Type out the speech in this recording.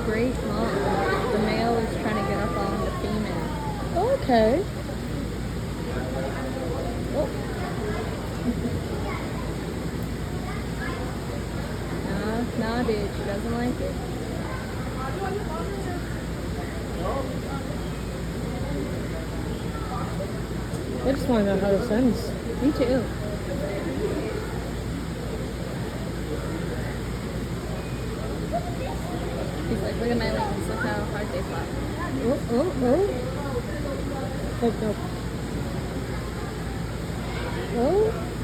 great mom. The male is trying to get up on the female. Okay. Oh. Nah, dude, she doesn't like it. I just want to know how this ends. Me too. He's like, look at my wings, look how hard they fly. Oh, oh, oh. Oh, no. Oh.